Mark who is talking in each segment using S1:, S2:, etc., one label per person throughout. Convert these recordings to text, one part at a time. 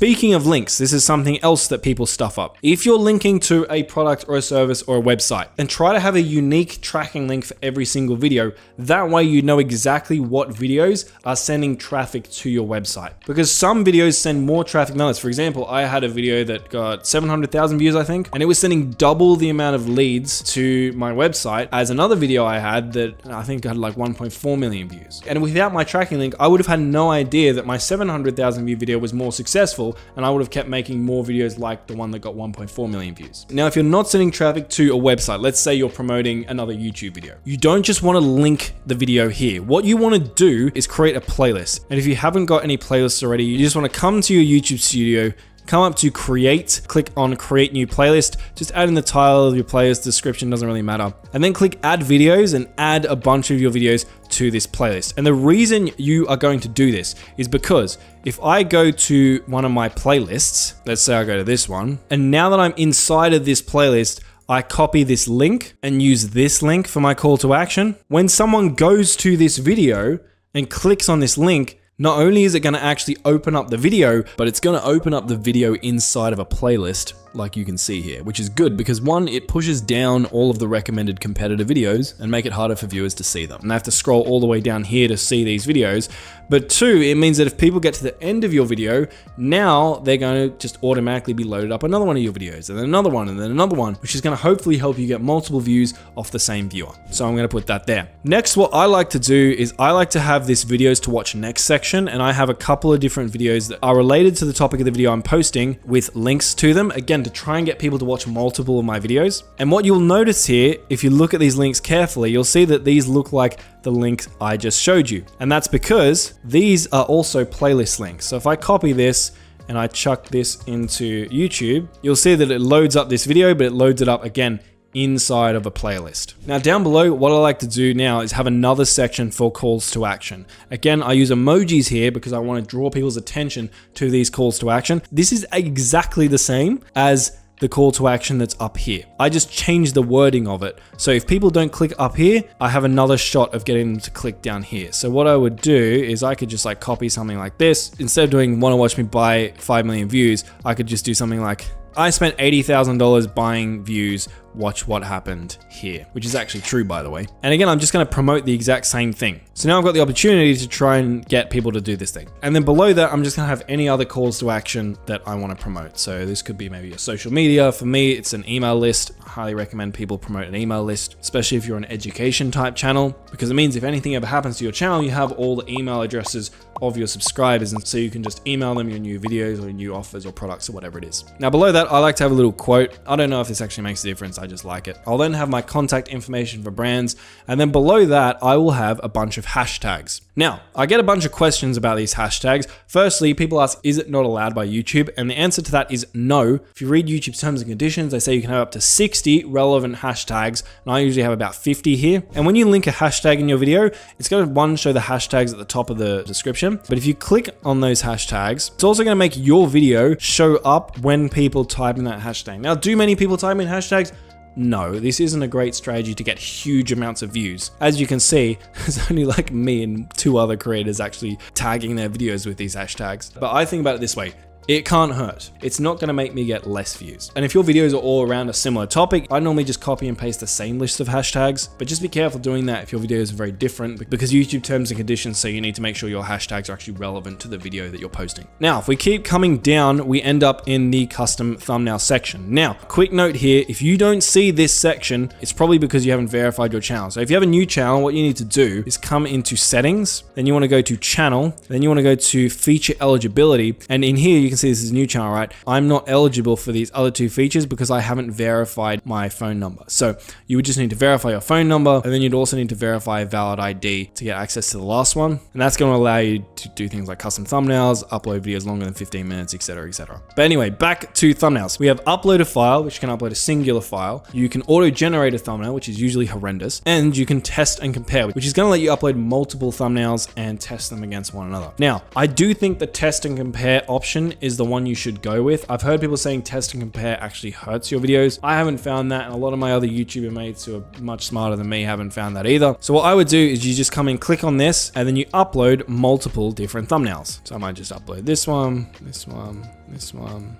S1: Speaking of links, this is something else that people stuff up. If you're linking to a product or a service or a website, then try to have a unique tracking link for every single video. That way you know exactly what videos are sending traffic to your website. Because some videos send more traffic than others. For example, I had a video that got 700,000 views, I think, and it was sending double the amount of leads to my website as another video I had that I think had like 1.4 million views. And without my tracking link, I would have had no idea that my 700,000 view video was more successful, and I would have kept making more videos like the one that got 1.4 million views. Now, if you're not sending traffic to a website, let's say you're promoting another YouTube video, you don't just want to link the video here. What you want to do is create a playlist. And if you haven't got any playlists already, you just want to come to your YouTube studio, come up to create, click on create new playlist, just add in the title of your playlist, description doesn't really matter. And then click add videos and add a bunch of your videos to this playlist. And the reason you are going to do this is because if I go to one of my playlists, let's say I go to this one, and now that I'm inside of this playlist, I copy this link and use this link for my call to action. When someone goes to this video and clicks on this link, not only is it going to actually open up the video, but it's going to open up the video inside of a playlist, like you can see here, which is good because one, it pushes down all of the recommended competitor videos and make it harder for viewers to see them. And they have to scroll all the way down here to see these videos. But two, it means that if people get to the end of your video, now they're going to just automatically be loaded up another one of your videos, and then another one, and then another one, which is going to hopefully help you get multiple views off the same viewer. So I'm going to put that there. Next, what I like to do is I like to have this videos to watch next section, and I have a couple of different videos that are related to the topic of the video I'm posting with links to them, again, to try and get people to watch multiple of my videos. And what you'll notice here, if you look at these links carefully, you'll see that these look like the link I just showed you. And that's because these are also playlist links. So if I copy this and I chuck this into YouTube, you'll see that it loads up this video, but it loads it up again inside of a playlist. Now down below, what I like to do now is have another section for calls to action. Again, I use emojis here because I want to draw people's attention to these calls to action. This is exactly the same as the call to action that's up here. I just changed the wording of it. So if people don't click up here, I have another shot of getting them to click down here. So what I would do is I could just like copy something like this. Instead of doing want to watch me buy 5 million views, I could just do something like, I spent $80,000 buying views, watch what happened here, which is actually true, by the way. And again, I'm just going to promote the exact same thing. So now I've got the opportunity to try and get people to do this thing. And then below that, I'm just going to have any other calls to action that I want to promote. So this could be maybe a social media. For me, it's an email list. I highly recommend people promote an email list, especially if you're an education type channel, because it means if anything ever happens to your channel, you have all the email addresses of your subscribers. And so you can just email them your new videos or new offers or products or whatever it is. Now below that, I like to have a little quote. I don't know if this actually makes a difference. I just like it. I'll then have my contact information for brands. And then below that, I will have a bunch of hashtags. Now, I get a bunch of questions about these hashtags. Firstly, people ask, is it not allowed by YouTube? And the answer to that is no. If you read YouTube's terms and conditions, they say you can have up to 60 relevant hashtags. And I usually have about 50 here. And when you link a hashtag in your video, it's going to one, show the hashtags at the top of the description. But if you click on those hashtags, it's also going to make your video show up when people type in that hashtag. Now, do many people type in hashtags? No, this isn't a great strategy to get huge amounts of views. As you can see, there's only like me and 2 other creators actually tagging their videos with these hashtags. But I think about it this way. It can't hurt. It's not going to make me get less views. And if your videos are all around a similar topic, I normally just copy and paste the same list of hashtags, but just be careful doing that if your videos are very different, because YouTube terms and conditions say you need to make sure your hashtags are actually relevant to the video that you're posting. Now, if we keep coming down, we end up in the custom thumbnail section. Now, quick note here, if you don't see this section, it's probably because you haven't verified your channel. So if you have a new channel, what you need to do is come into settings, then you want to go to channel, then you want to go to feature eligibility. And in here, you can see this is a new channel, right? I'm not eligible for these other 2 features because I haven't verified my phone number. So you would just need to verify your phone number, and then you'd also need to verify a valid ID to get access to the last one. And that's going to allow you to do things like custom thumbnails, upload videos longer than 15 minutes, etc., etc. But anyway, back to thumbnails. We have upload a file, which can upload a singular file. You can auto-generate a thumbnail, which is usually horrendous. And you can test and compare, which is going to let you upload multiple thumbnails and test them against one another. Now, I do think the test and compare option is the one you should go with. I've heard people saying test and compare actually hurts your videos. I haven't found that, and a lot of my other YouTuber mates who are much smarter than me haven't found that either. So what I would do is you just come and click on this, and then you upload multiple different thumbnails. So I might just upload this one, this one, this one.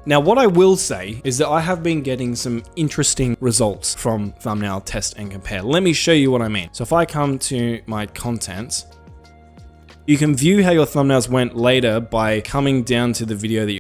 S1: Now, what I will say is that I have been getting some interesting results from thumbnail test and compare. Let me show you what I mean. So if I come to my content, you can view how your thumbnails went later by coming down to the video that